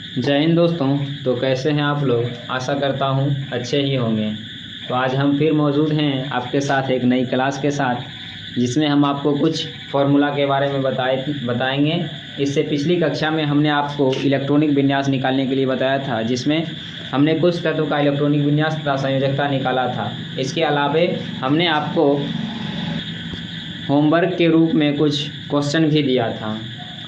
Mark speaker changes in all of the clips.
Speaker 1: जय हिंद दोस्तों। तो कैसे हैं आप लोग? आशा करता हूँ अच्छे ही होंगे। तो आज हम फिर मौजूद हैं आपके साथ एक नई क्लास के साथ, जिसमें हम आपको कुछ फार्मूला के बारे में बताएंगे। इससे पिछली कक्षा में हमने आपको इलेक्ट्रॉनिक विन्यास निकालने के लिए बताया था, जिसमें हमने कुछ तत्व का इलेक्ट्रॉनिक विन्यास तथा संयोजकता निकाला था। इसके अलावे हमने आपको होमवर्क के रूप में कुछ क्वेश्चन भी दिया था।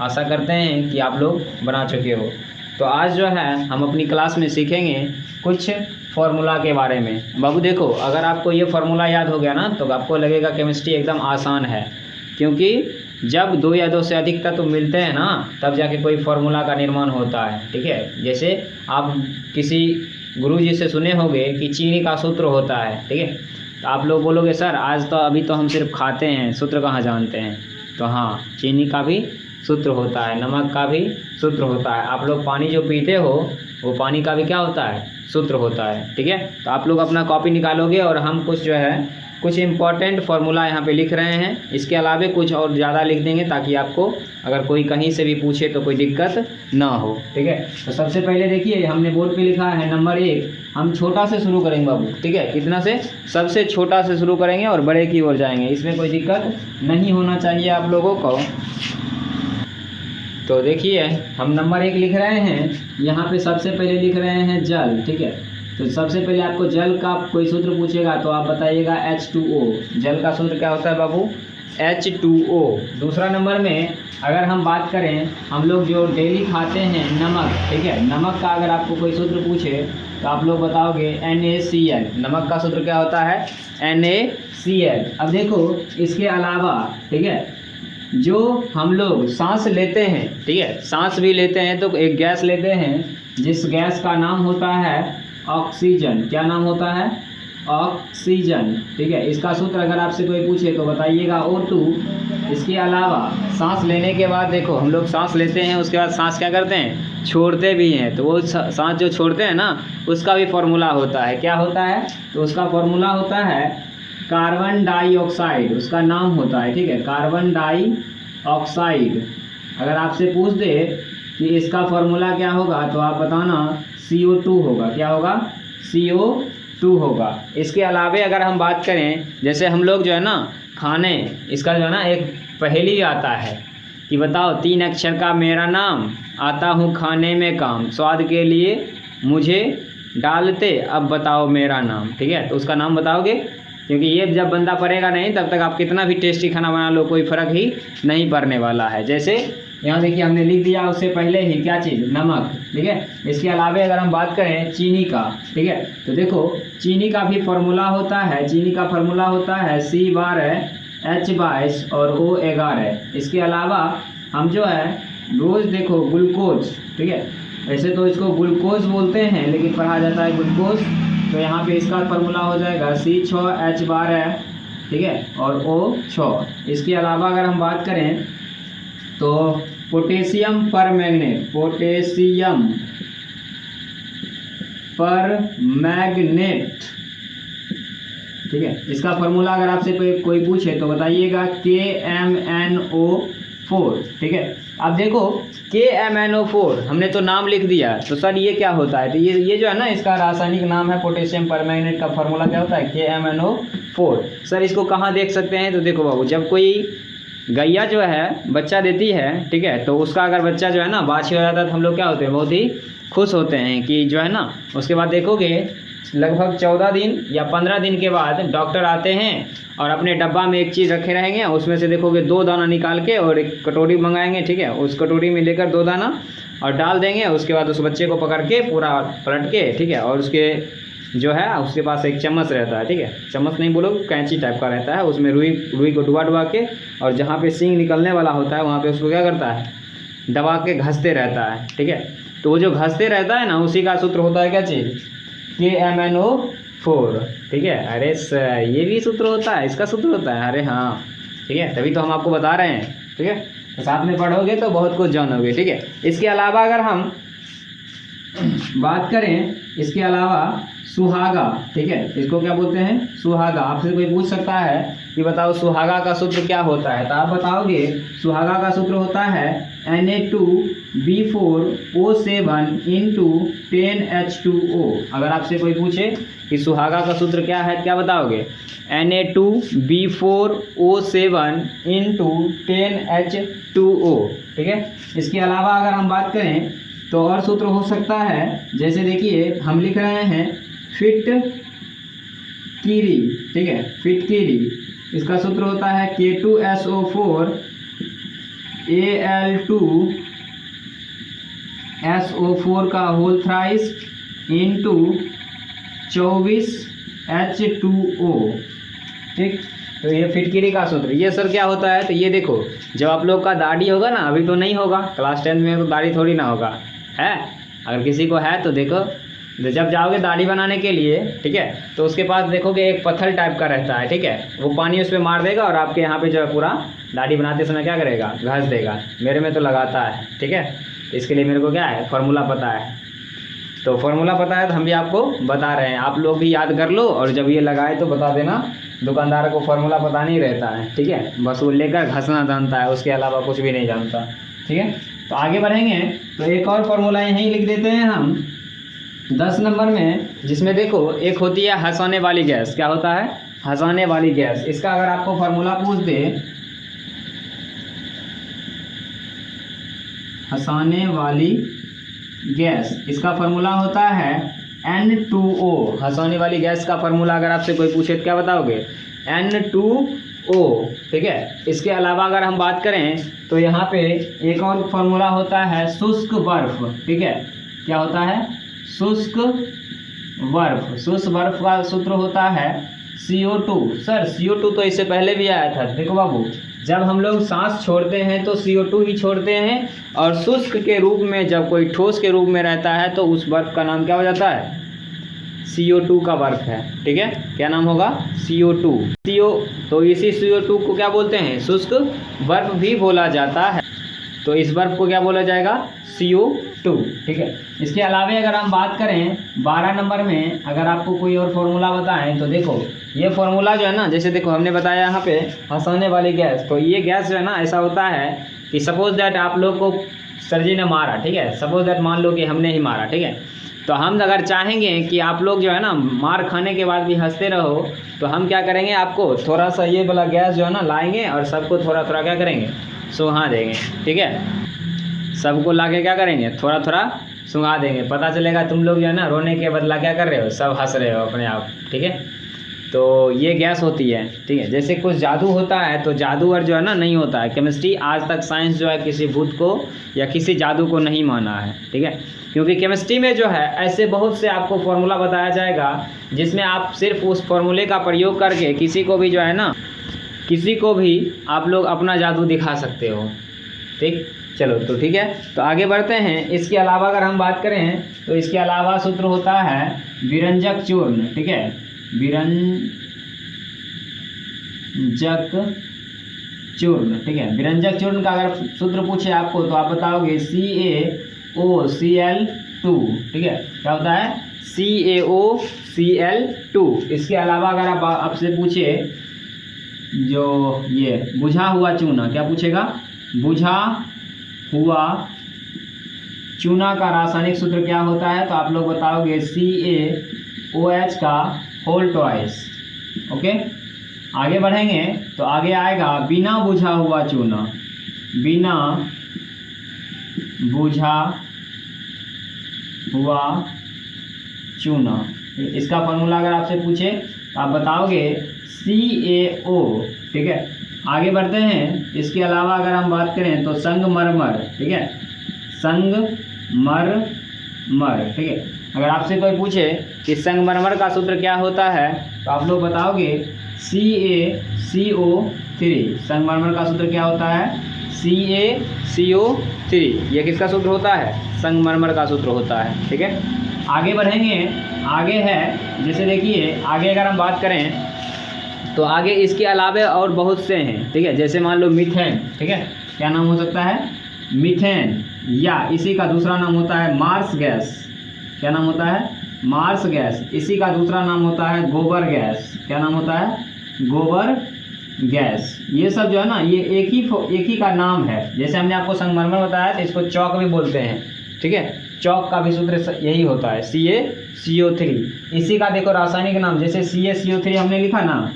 Speaker 1: आशा करते हैं कि आप लोग बना चुके हो। तो आज जो है हम अपनी क्लास में सीखेंगे कुछ फार्मूला के बारे में। बाबू देखो, अगर आपको ये फार्मूला याद हो गया ना तो आपको लगेगा केमिस्ट्री एकदम आसान है, क्योंकि जब दो या दो से अधिक तत्व मिलते हैं ना तब जाके कोई फार्मूला का निर्माण होता है। ठीक है, जैसे आप किसी गुरुजी से सुने होंगे कि चीनी का सूत्र होता है। ठीक है, तो आप लोग बोलोगे सर आज तो अभी तो हम सिर्फ खाते हैं, सूत्र कहाँ जानते हैं। तो हाँ, चीनी का भी सूत्र होता है, नमक का भी सूत्र होता है। आप लोग पानी जो पीते हो वो पानी का भी क्या होता है? सूत्र होता है। ठीक है, तो आप लोग अपना कॉपी निकालोगे और हम कुछ जो है कुछ इम्पॉर्टेंट फार्मूला यहाँ पे लिख रहे हैं। इसके अलावे कुछ और ज़्यादा लिख देंगे ताकि आपको अगर कोई कहीं से भी पूछे तो कोई दिक्कत ना हो। ठीक है, तो सबसे पहले देखिए हमने बोर्ड पे लिखा है नंबर 1। हम छोटा से शुरू करेंगे बाबू। ठीक है, कितना से? सबसे छोटा से शुरू करेंगे और बड़े की ओर जाएंगे। इसमें कोई दिक्कत नहीं होना चाहिए आप लोगों को। तो देखिए हम नंबर 1 लिख रहे हैं। यहाँ पे सबसे पहले लिख रहे हैं जल। ठीक है, तो सबसे पहले आपको जल का कोई सूत्र पूछेगा तो आप बताइएगा H2O। जल का सूत्र क्या होता है बाबू? H2O। दूसरा नंबर में अगर हम बात करें, हम लोग जो डेली खाते हैं नमक। ठीक है, नमक का अगर आपको कोई सूत्र पूछे तो आप लोग बताओगे NaCl। नमक का सूत्र क्या होता है? NaCl। अब देखो इसके अलावा, ठीक है, जो हम लोग सांस लेते हैं, ठीक है, सांस भी लेते हैं तो एक गैस लेते हैं जिस गैस का नाम होता है ऑक्सीजन। क्या नाम होता है? ऑक्सीजन। ठीक है, इसका सूत्र अगर आपसे कोई पूछे तो बताइएगा O2। इसके अलावा सांस लेने के बाद देखो हम लोग सांस लेते हैं, उसके बाद सांस क्या करते हैं? छोड़ते भी हैं। तो वो सांस जो छोड़ते हैं ना उसका भी फार्मूला होता है। क्या होता है? तो उसका फार्मूला होता है कार्बन डाइऑक्साइड। उसका नाम होता है, ठीक है, कार्बन डाइऑक्साइड। अगर आपसे पूछ दे कि इसका फार्मूला क्या होगा तो आप बताना CO2 होगा। क्या होगा? CO2 होगा। इसके अलावे अगर हम बात करें, जैसे हम लोग जो है ना खाने, इसका जो है ना एक पहेली आता है कि बताओ 3 अक्षर का मेरा नाम, आता हूँ खाने में काम, स्वाद के लिए मुझे डालते, अब बताओ मेरा नाम। ठीक है, तो उसका नाम बताओगे, क्योंकि ये जब बंदा पढ़ेगा नहीं तब तक आप कितना भी टेस्टी खाना बना लो कोई फ़र्क ही नहीं पड़ने वाला है। जैसे यहाँ देखिए हमने लिख दिया उससे पहले ही क्या चीज़? नमक। ठीक है, इसके अलावे अगर हम बात करें चीनी का, ठीक है, तो देखो चीनी का भी फार्मूला होता है। चीनी का फार्मूला होता है C12H22 और O11। इसके अलावा हम जो है रोज़ देखो ग्लूकोज, ठीक है, ऐसे तो इसको ग्लूकोज बोलते हैं लेकिन पढ़ा जाता है ग्लूकोज। तो यहाँ पे इसका फार्मूला हो जाएगा C6H12, ठीक है, और O6। इसके अलावा अगर हम बात करें तो पोटेशियम परमैंगनेट, पोटेशियम परमैंगनेट, ठीक है, इसका फार्मूला अगर आपसे कोई पूछे तो बताइएगा KMnO4। ठीक है, अब देखो KMnO4 हमने तो नाम लिख दिया, तो सर ये क्या होता है? तो ये जो है ना इसका रासायनिक नाम है पोटेशियम परमैंगनेट। का फार्मूला क्या होता है? KMnO4। सर इसको कहाँ देख सकते हैं? तो देखो बाबू, जब कोई गैया जो है बच्चा देती है, ठीक है, तो उसका अगर बच्चा जो है ना बाछी हो जाता है तो हम लोग क्या होते हैं? बहुत ही खुश होते हैं कि जो है ना, उसके बाद देखोगे लगभग 14 दिन या 15 दिन के बाद डॉक्टर आते हैं और अपने डब्बा में एक चीज़ रखे रहेंगे, उसमें से देखोगे 2 दाना निकाल के और एक कटोरी मंगाएंगे। ठीक है, उस कटोरी में लेकर 2 दाना और डाल देंगे। उसके बाद उस बच्चे को पकड़ के पूरा पलट के, ठीक है, और उसके जो है उसके पास एक चम्मच रहता है। ठीक है, चम्मच नहीं बोलो, कैंची टाइप का रहता है, उसमें रुई को डुबा के और जहाँ पे सींग निकलने वाला होता है वहाँ पे उसको क्या करता है? दबा के घसते रहता है। ठीक है, तो वो जो घसते रहता है ना उसी का सूत्र होता है क्या चीज़? KMnO4। ठीक है, अरे सर ये भी सूत्र होता है, इसका सूत्र होता है? अरे हाँ, ठीक है, तभी तो हम आपको बता रहे हैं। ठीक है, तो साथ में पढ़ोगे तो बहुत कुछ जानोगे। ठीक है, इसके अलावा अगर हम बात करें, इसके अलावा सुहागा, ठीक है, इसको क्या बोलते हैं, सुहागा। आपसे कोई पूछ सकता है कि बताओ सुहागा का सूत्र क्या होता है, तो आप बताओगे सुहागा का सूत्र होता है Na2B4O7 इंटू 10H2O। अगर आपसे कोई पूछे कि सुहागा का सूत्र क्या है, क्या बताओगे, Na2B4O7 इंटू 10H2O, ठीक है। इसके अलावा अगर हम बात करें तो और सूत्र हो सकता है, जैसे देखिए हम लिख रहे हैं फिटकीरी, ठीक है, फिटकीरी, इसका सूत्र होता है K2SO4 Al2SO4 का होल थ्राइस इंटू 24H2O, ठीक। तो ये फिटकिरी का सूत्र, ये सर क्या होता है, तो ये देखो जब आप लोग का दाढ़ी होगा ना, अभी तो नहीं होगा, क्लास 10 में तो दाढ़ी थोड़ी ना होगा, है, अगर किसी को है तो देखो, जब जाओगे दाढ़ी बनाने के लिए, ठीक है, तो उसके पास देखोगे एक पत्थर टाइप का रहता है, ठीक है, वो पानी उस पर मार देगा और आपके यहाँ पे जो है पूरा दाढ़ी बनाते समय क्या करेगा, घस देगा। मेरे में तो लगाता है, ठीक है, इसके लिए मेरे को क्या है, फार्मूला पता है। तो फार्मूला पता है तो हम भी आपको बता रहे हैं, आप लोग भी याद कर लो और जब ये लगाए तो बता देना। दुकानदार को फार्मूला पता नहीं रहता है, ठीक है, बस वो लेकर घसना जानता है, उसके अलावा कुछ भी नहीं जानता, ठीक है। तो आगे बढ़ेंगे तो एक और फार्मूला यहीं लिख देते हैं हम 10 नंबर में, जिसमें देखो एक होती है हंसाने वाली गैस। क्या होता है, हंसाने वाली गैस। इसका अगर आपको फार्मूला पूछ दे, हंसाने वाली गैस, इसका फार्मूला होता है N2O। हंसाने वाली गैस का फार्मूला अगर आपसे कोई पूछे तो क्या बताओगे, N2O, ठीक है। इसके अलावा अगर हम बात करें तो यहाँ पे एक और फार्मूला होता है शुष्क बर्फ, ठीक है। क्या होता है, शुष्क बर्फ। शुष्क बर्फ का सूत्र होता है CO2। सर CO2 तो इससे पहले भी आया था। देखो बाबू, जब हम लोग सांस छोड़ते हैं तो CO2 ही छोड़ते हैं, और शुष्क के रूप में जब कोई ठोस के रूप में रहता है तो उस बर्फ का नाम क्या हो जाता है, CO2 का बर्फ है, ठीक है। क्या नाम होगा, CO2। तो इसी CO2 को क्या बोलते हैं, शुष्क बर्फ भी बोला जाता है। तो इस बर्फ को क्या बोला जाएगा, CO2, ठीक है। इसके अलावा अगर हम बात करें 12 नंबर में, अगर आपको कोई और फार्मूला बताएं तो देखो ये फार्मूला जो है ना, जैसे देखो हमने बताया यहाँ पे हंसाने वाली गैस, तो ये गैस जो है ना ऐसा होता है कि सपोज दैट आप लोग को सर जी ने मारा, ठीक है, सपोज दैट मान लो कि हमने ही मारा, ठीक है, तो हम अगर चाहेंगे कि आप लोग जो है ना मार खाने के बाद भी हंसते रहो, तो हम क्या करेंगे, आपको थोड़ा सा ये वाला गैस जो है ना लाएंगे और सबको थोड़ा थोड़ा क्या करेंगे, सुहा देंगे, ठीक है। सबको लाके क्या करेंगे, थोड़ा थोड़ा सुहा देंगे, पता चलेगा तुम लोग जो है ना रोने के बदला क्या कर रहे हो, सब हंस रहे हो अपने आप, ठीक है। तो ये गैस होती है, ठीक है। जैसे कुछ जादू होता है तो जादूगर जो है ना नहीं होता है। केमिस्ट्री आज तक साइंस जो है किसी भूत को या किसी जादू को नहीं माना है, ठीक है, क्योंकि केमिस्ट्री में जो है ऐसे बहुत से आपको फार्मूला बताया जाएगा जिसमें आप सिर्फ उस फार्मूले का प्रयोग करके किसी को भी जो है ना, किसी को भी आप लोग अपना जादू दिखा सकते हो, ठीक। चलो तो ठीक है, तो आगे बढ़ते हैं। इसके अलावा अगर हम बात करें तो इसके अलावा सूत्र होता है विरंजक चूर्ण, ठीक है, विरंजक चूर्ण, ठीक है। विरंजक चूर्ण का अगर सूत्र पूछे आपको तो आप बताओगे CaOCl2, ठीक है। क्या होता है, CaOCl2। इसके अलावा अगर आप आपसे पूछे जो ये बुझा हुआ चूना, क्या पूछेगा, बुझा हुआ चूना का रासायनिक सूत्र क्या होता है, तो आप लोग बताओगे CaOH का होल ट्वाइस, ओके। आगे बढ़ेंगे तो आगे आएगा बिना बुझा हुआ चूना, बिना बुझा हुआ चूना। इसका फॉर्मूला अगर आपसे पूछे तो आप बताओगे CaO, ठीक है। आगे बढ़ते हैं। इसके अलावा अगर हम बात करें तो संगमरमर, ठीक है, संगमरमर, ठीक है। अगर आपसे कोई पूछे कि संगमरमर का सूत्र क्या होता है तो आप लोग बताओगे CaCO3। संगमरमर का सूत्र क्या होता है, CaCO3। ये किसका सूत्र होता है, संगमरमर का सूत्र होता है, ठीक है। आगे बढ़ेंगे, आगे है जैसे देखिए आगे अगर हम बात करें तो आगे इसके अलावा और बहुत से हैं, ठीक है। जैसे मान लो मीथेन, ठीक है, क्या नाम हो सकता है, मीथेन, या इसी का दूसरा नाम होता है मार्स गैस। क्या नाम होता है, मार्स गैस, इसी का दूसरा नाम होता है गोबर गैस। क्या नाम होता है? गोबर गैस। ये सब जो है ना, ये एक ही का नाम है। जैसे हमने आपको संगमरमर बताया तो इसको चौक भी बोलते हैं, ठीक है। चौक का भी सूत्र यही होता है, CaCO3। इसी का देखो रासायनिक नाम, जैसे CaCO3 हमने लिखा ना,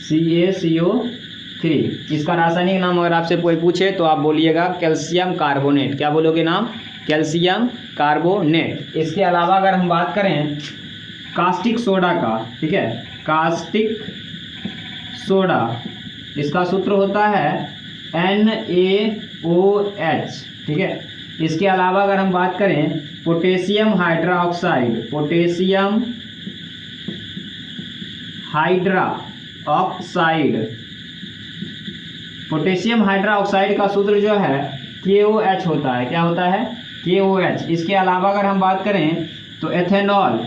Speaker 1: CaCO3, इसका रासायनिक नाम अगर आपसे कोई पूछे तो आप बोलिएगा कैल्शियम कार्बोनेट। क्या बोलोगे नाम? Calcium carbonate. इसके अलावा अगर हम बात करें कास्टिक सोडा का, ठीक है, कास्टिक सोडा, इसका सूत्र होता है NaOH, ठीक है। इसके अलावा अगर हम बात करें potassium hydroxide, potassium hydroxide, potassium hydroxide का सूत्र जो है KOH होता है। क्या होता है? KOH। इसके अलावा अगर हम बात करें तो एथेनॉल,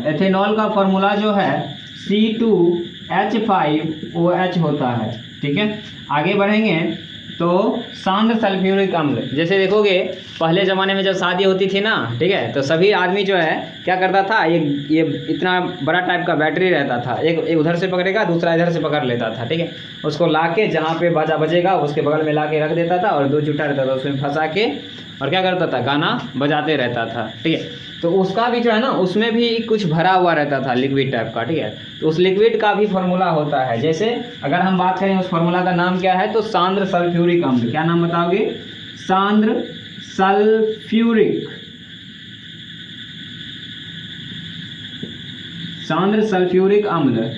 Speaker 1: एथेनॉल का फॉर्मूला जो है C2H5OH होता है, ठीक है। आगे बढ़ेंगे तो सांद्र सल्फ्यूरिक अम्ल, जैसे देखोगे पहले ज़माने में जब शादी होती थी ना, ठीक है, तो सभी आदमी जो है क्या करता था, ये इतना बड़ा टाइप का बैटरी रहता था, एक उधर से पकड़ेगा, दूसरा इधर से पकड़ लेता था, ठीक है। उसको ला के जहाँ पे बाजा बजेगा उसके बगल में ला के रख देता था और 2 जूटा रहता था उसमें फंसा के, और क्या करता था, गाना बजाते रहता था, ठीक है। तो उसका भी जो है ना, उसमें भी कुछ भरा हुआ रहता था लिक्विड टाइप का, ठीक है। तो उस लिक्विड का भी फॉर्मूला होता है। जैसे अगर हम बात करें उस फॉर्मूला का नाम क्या है, तो सांद्र सल्फ्यूरिक अम्ल। क्या नाम बताओगे? सांद्र सल्फ्यूरिक अम्ल,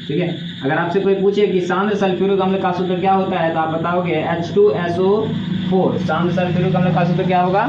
Speaker 1: ठीक है। अगर आपसे कोई पूछे कि सांद्र सल्फ्यूरिक अम्ल का सूत्र क्या होता है तो आप बताओगे H2SO4। सांद्र सल्फ्यूरिक अम्ल का सूत्र क्या होगा?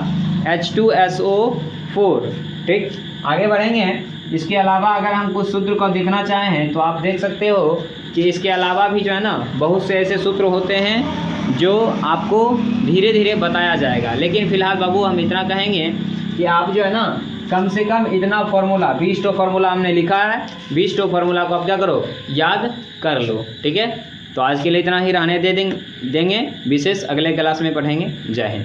Speaker 1: H2SO4, ठीक। आगे बढ़ेंगे। इसके अलावा अगर हम कुछ सूत्र को देखना चाहें तो आप देख सकते हो कि इसके अलावा भी जो है ना बहुत से ऐसे सूत्र होते हैं जो आपको धीरे धीरे बताया जाएगा। लेकिन फिलहाल बाबू हम इतना कहेंगे कि आप जो है ना कम से कम इतना फार्मूला 20 फार्मूला हमने लिखा है, 20 फार्मूला को आप क्या करो, याद कर लो, ठीक है। तो आज के लिए इतना ही रहने देंगे, विशेष अगले क्लास में पढ़ेंगे। जय हिंद।